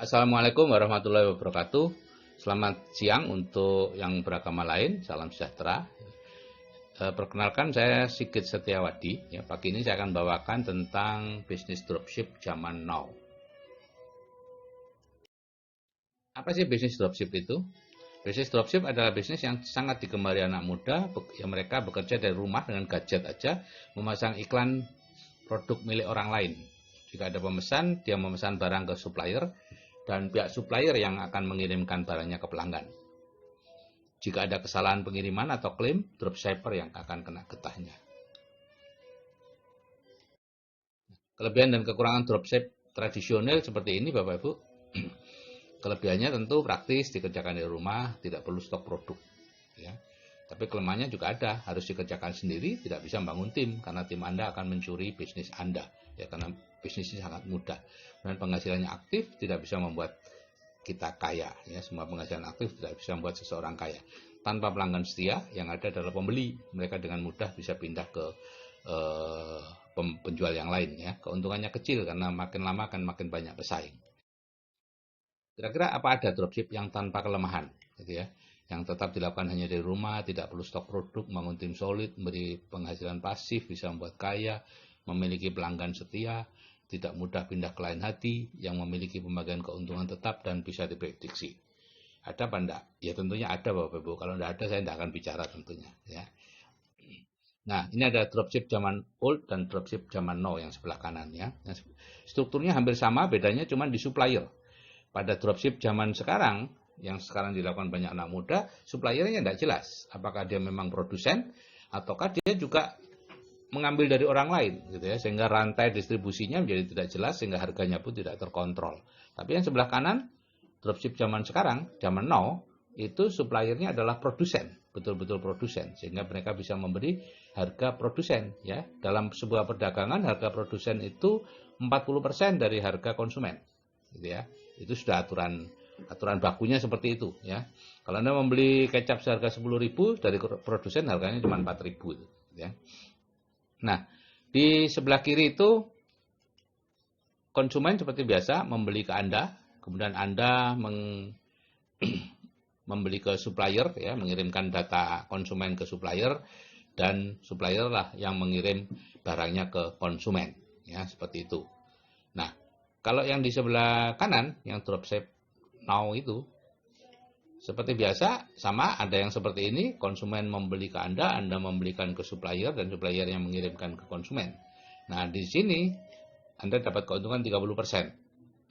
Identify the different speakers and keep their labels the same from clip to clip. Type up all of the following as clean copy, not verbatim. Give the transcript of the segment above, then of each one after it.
Speaker 1: Assalamualaikum warahmatullahi wabarakatuh. Selamat siang untuk yang beragama lain. Salam sejahtera. Perkenalkan saya Sigit Setiawadi. Ya, pagi ini saya akan bawakan tentang bisnis dropship zaman now. Apa sih bisnis dropship itu? Bisnis dropship adalah bisnis yang sangat digemari anak muda. Yang mereka bekerja dari rumah dengan gadget aja, memasang iklan produk milik orang lain. Jika ada pemesan, dia memesan barang ke supplier, dan pihak supplier yang akan mengirimkan barangnya ke pelanggan. Jika ada kesalahan pengiriman atau klaim, dropshipper yang akan kena getahnya. Kelebihan dan kekurangan dropship tradisional seperti ini, Bapak Ibu. Kelebihannya tentu praktis, dikerjakan di rumah, tidak perlu stok produk. Ya. Tapi kelemahannya juga ada, harus dikerjakan sendiri, tidak bisa membangun tim, karena tim Anda akan mencuri bisnis Anda. Ya, karena bisnisnya sangat mudah. Dan penghasilannya aktif, tidak bisa membuat kita kaya. Ya, semua penghasilan aktif tidak bisa membuat seseorang kaya. Tanpa pelanggan setia, yang ada adalah pembeli. Mereka dengan mudah bisa pindah ke penjual yang lain. Ya. Keuntungannya kecil karena makin lama akan makin banyak pesaing. Kira-kira apa ada dropship yang tanpa kelemahan, gitu ya? Yang tetap dilakukan hanya dari rumah, tidak perlu stok produk, bangun tim solid, memberi penghasilan pasif, bisa membuat kaya, memiliki pelanggan setia, tidak mudah pindah ke lain hati, yang memiliki pembagian keuntungan tetap dan bisa diprediksi. Ada apa enggak? Ya tentunya ada, Bapak Ibu. Kalau enggak ada, saya enggak akan bicara tentunya. Ya. Nah, ini ada dropship zaman old dan dropship zaman now yang sebelah kanan ya. Strukturnya hampir sama, bedanya cuma di supplier. Pada dropship zaman sekarang, yang sekarang dilakukan banyak anak muda, suppliernya tidak jelas. Apakah dia memang produsen, ataukah dia juga mengambil dari orang lain, gitu ya, sehingga rantai distribusinya menjadi tidak jelas, sehingga harganya pun tidak terkontrol. Tapi yang sebelah kanan, dropship zaman sekarang, zaman now, itu suppliernya adalah produsen, betul-betul produsen, sehingga mereka bisa memberi harga produsen. Ya, dalam sebuah perdagangan, harga produsen itu 40% dari harga konsumen, gitu ya. Itu sudah aturan bakunya seperti itu ya. Kalau Anda membeli kecap seharga 10.000, dari produsen harganya cuma 4.000 ya. Nah, di sebelah kiri itu konsumen seperti biasa membeli ke Anda, kemudian Anda membeli ke supplier ya, mengirimkan data konsumen ke supplier, dan supplier lah yang mengirim barangnya ke konsumen ya, seperti itu. Nah, kalau yang di sebelah kanan, yang dropship now itu, seperti biasa, sama ada yang seperti ini, konsumen membeli ke Anda membelikan ke supplier, dan supplier yang mengirimkan ke konsumen. Nah, di sini Anda dapat keuntungan 30%.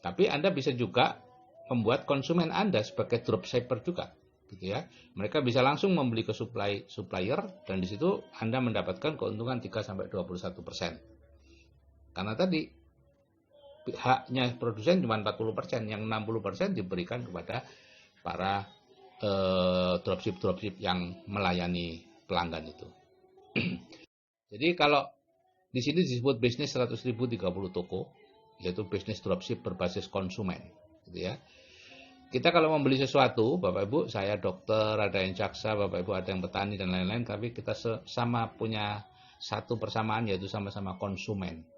Speaker 1: Tapi Anda bisa juga membuat konsumen Anda sebagai dropshipper juga, gitu ya. Mereka bisa langsung membeli ke supplier, dan di situ Anda mendapatkan keuntungan 3-21%. Karena tadi haknya produsen cuma 40%, yang 60% diberikan kepada para dropship yang melayani pelanggan itu. Jadi kalau di sini disebut bisnis 100.000 30 toko, yaitu bisnis dropship berbasis konsumen, gitu ya. Kita kalau membeli sesuatu, Bapak Ibu, saya dokter, ada yang jaksa, Bapak Ibu ada yang petani dan lain-lain, tapi kita sama punya satu persamaan, yaitu sama-sama konsumen.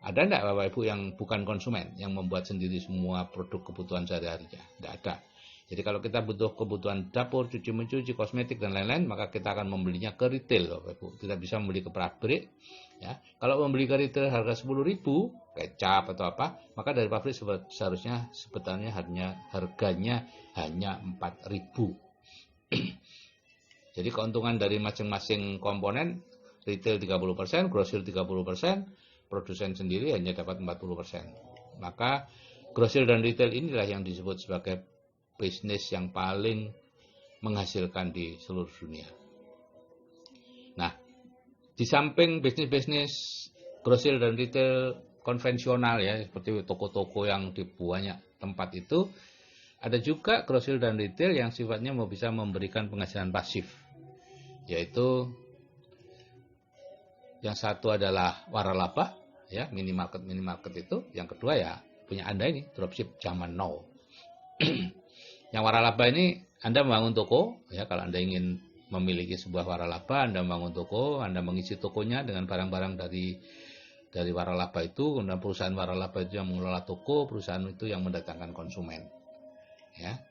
Speaker 1: Ada enggak Bapak Ibu yang bukan konsumen, yang membuat sendiri semua produk kebutuhan sehari-harinya? Enggak ada. Jadi kalau kita butuh kebutuhan dapur, cuci mencuci, kosmetik dan lain-lain, maka kita akan membelinya ke retail, Bapak Ibu. Kita bisa membeli ke pabrik, ya. Kalau membeli ke retail harga 10.000, kecap atau apa, maka dari pabrik seharusnya sebetulnya harganya hanya 4.000. Jadi keuntungan dari masing-masing komponen, retail 30%, grosir 30%, produsen sendiri hanya dapat 40%. Maka grosir dan retail inilah yang disebut sebagai bisnis yang paling menghasilkan di seluruh dunia. Nah, di samping bisnis-bisnis grosir dan retail konvensional ya, seperti toko-toko yang di banyak tempat itu, ada juga grosir dan retail yang sifatnya mau bisa memberikan penghasilan pasif, yaitu yang satu adalah waralaba ya, minimarket itu. Yang kedua ya punya Anda ini, dropship zaman now. Yang waralaba ini Anda membangun toko ya, kalau Anda ingin memiliki sebuah waralaba, Anda membangun toko, Anda mengisi tokonya dengan barang-barang dari waralaba itu, kemudian perusahaan waralaba itu yang mengelola toko, perusahaan itu yang mendatangkan konsumen. Ya,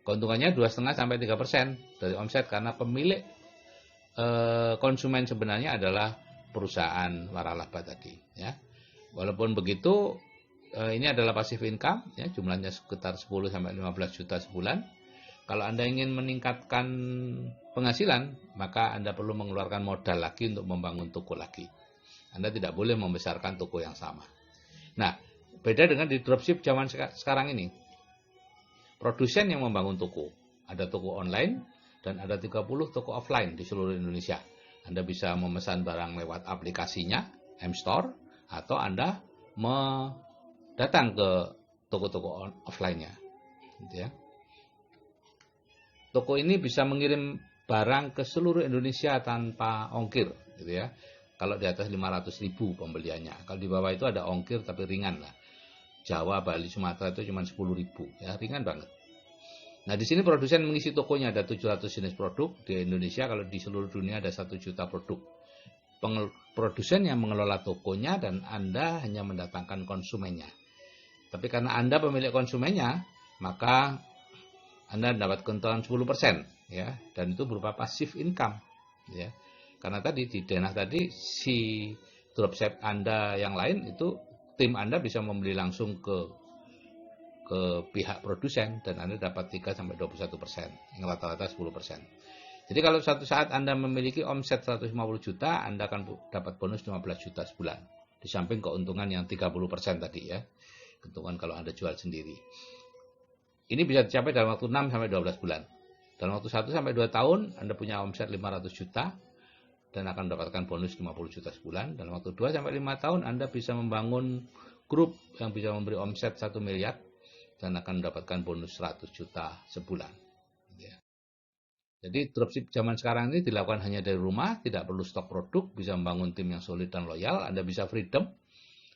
Speaker 1: keuntungannya 2,5 sampai 3% dari omset karena pemilik konsumen sebenarnya adalah perusahaan waralaba tadi. Ya, walaupun begitu, ini adalah passive income, ya, jumlahnya sekitar 10 sampai 15 juta sebulan. Kalau Anda ingin meningkatkan penghasilan, maka Anda perlu mengeluarkan modal lagi untuk membangun toko lagi. Anda tidak boleh membesarkan toko yang sama. Nah, beda dengan di dropship zaman sekarang ini. Produsen yang membangun toko. Ada toko online dan ada 30 toko offline di seluruh Indonesia. Anda bisa memesan barang lewat aplikasinya, M-Store, atau Anda datang ke toko-toko offline-nya. Gitu ya. Toko ini bisa mengirim barang ke seluruh Indonesia tanpa ongkir. Gitu ya. Kalau di atas 500.000 pembeliannya. Kalau di bawah itu ada ongkir tapi ringan lah. Jawa, Bali, Sumatera itu cuma 10.000. Ya, ringan banget. Nah, di sini produsen mengisi tokonya ada 700 jenis produk. Di Indonesia, kalau di seluruh dunia ada 1 juta produk. Produsen yang mengelola tokonya dan Anda hanya mendatangkan konsumennya. Tapi karena Anda pemilik konsumennya, maka Anda dapat keuntungan 10%, ya, dan itu berupa passive income, ya. Karena tadi di denah tadi si dropship Anda yang lain itu tim Anda bisa membeli langsung ke pihak produsen dan Anda dapat 3 sampai 21%, yang rata-rata 10%. Jadi kalau suatu saat Anda memiliki omset 150 juta, Anda akan dapat bonus 15 juta sebulan. Di samping keuntungan yang 30% tadi, ya. Keuntungan kalau Anda jual sendiri. Ini bisa dicapai dalam waktu 6 sampai 12 bulan. Dalam waktu 1 sampai 2 tahun Anda punya omset 500 juta dan akan mendapatkan bonus 50 juta sebulan. Dalam waktu 2 sampai 5 tahun Anda bisa membangun grup yang bisa memberi omset 1 miliar dan akan mendapatkan bonus 100 juta sebulan. Ya. Jadi dropship zaman sekarang ini dilakukan hanya dari rumah, tidak perlu stok produk, bisa membangun tim yang solid dan loyal, Anda bisa freedom.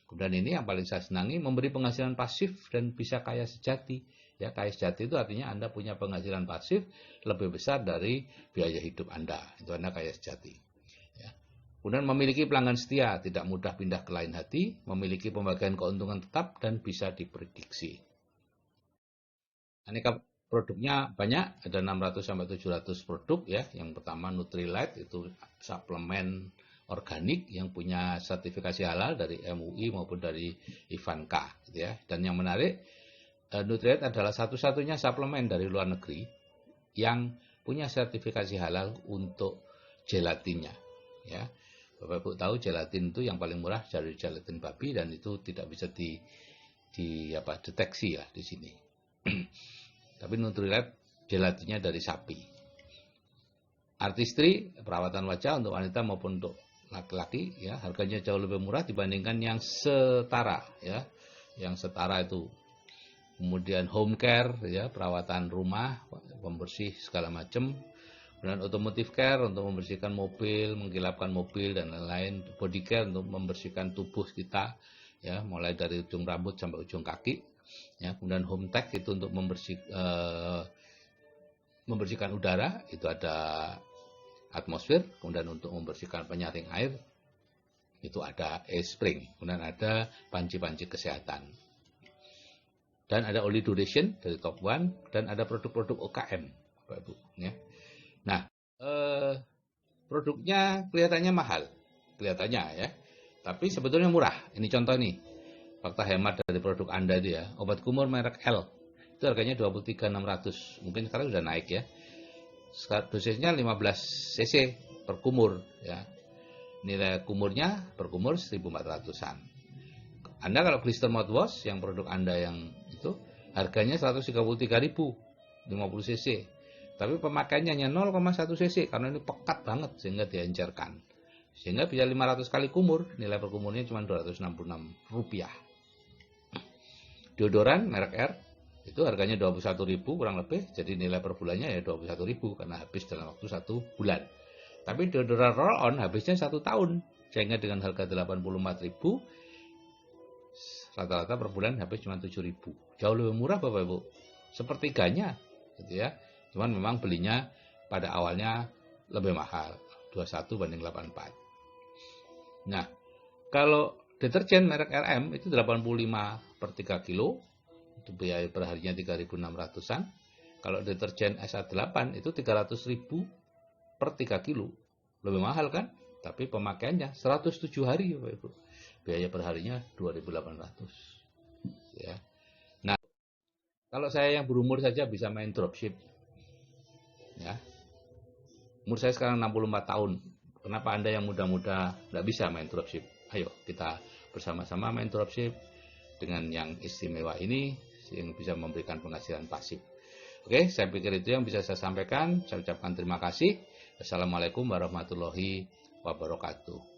Speaker 1: Kemudian ini yang paling saya senangi, memberi penghasilan pasif dan bisa kaya sejati. Ya, kaya sejati itu artinya Anda punya penghasilan pasif lebih besar dari biaya hidup Anda. Itu Anda kaya sejati. Ya. Kemudian memiliki pelanggan setia, tidak mudah pindah ke lain hati, memiliki pembagian keuntungan tetap dan bisa diprediksi. Aneka produknya banyak, ada 600 sampai 700 produk, ya. Yang pertama Nutrilite, itu suplemen organik yang punya sertifikasi halal dari MUI maupun dari Ivanka, gitu ya. Dan yang menarik, Nutrilite adalah satu-satunya suplemen dari luar negeri yang punya sertifikasi halal untuk gelatinnya, ya. Bapak Ibu tahu gelatin itu yang paling murah dari gelatin babi dan itu tidak bisa deteksi ya di sini. Tapi Nutrilite gelatinnya dari sapi. Artistry, perawatan wajah untuk wanita maupun untuk laki-laki, ya, harganya jauh lebih murah dibandingkan yang setara, ya. Yang setara itu. Kemudian home care, ya, perawatan rumah, pembersih segala macam. Kemudian automotive care untuk membersihkan mobil, menggilapkan mobil dan lain-lain. Body care untuk membersihkan tubuh kita, ya, mulai dari ujung rambut sampai ujung kaki. Ya, kemudian home tech itu untuk membersihkan udara, itu ada atmosfer. Kemudian untuk membersihkan penyaring air, itu ada e-spring. Kemudian ada panci-panci kesehatan. Dan ada oli duration dari Top One dan ada produk-produk UKM, Bapak Ibu. Ya. Nah, produknya kelihatannya mahal, kelihatannya, ya. Tapi sebetulnya murah. Ini contoh nih. Fakta hemat dari produk Anda itu, ya. Obat kumur merek L. Itu harganya 23.600. Mungkin sekarang sudah naik, ya. Dosisnya 15 cc per kumur, ya. Nilai kumurnya per kumur 1.400-an. Anda kalau blister mouthwash yang produk Anda yang itu harganya 133.000 50 cc. Tapi pemakaiannya hanya 0,1 cc karena ini pekat banget sehingga diencerkan. Sehingga bisa 500 kali kumur, nilai per kumurnya cuma Rp266. Deodoran merek R itu harganya 21.000 kurang lebih, jadi nilai per bulannya ya 21.000 karena habis dalam waktu 1 bulan. Tapi deodoran roll on habisnya 1 tahun, sehingga dengan harga 84.000 rata-rata per bulan habis cuma 7.000. Jauh lebih murah Bapak Ibu, sepertiganya, gitu ya. Cuman memang belinya pada awalnya lebih mahal, 21 banding 84. Nah, kalau deterjen merek RM itu 85 per 3 kilo, itu biaya per harinya 3.600-an. Kalau deterjen SA8 itu 300.000 per 3 kilo. Lebih mahal kan? Tapi pemakaiannya 107 hari, Bapak Ibu. Biaya per harinya 2.800. Ya. Nah, kalau saya yang berumur saja bisa main dropship. Ya. Umur saya sekarang 64 tahun. Kenapa Anda yang muda-muda nggak bisa main dropship? Ayo kita bersama-sama main dropship dengan yang istimewa ini yang bisa memberikan penghasilan pasif. Oke, saya pikir itu yang bisa saya sampaikan. Saya ucapkan terima kasih. Assalamualaikum warahmatullahi wabarakatuh.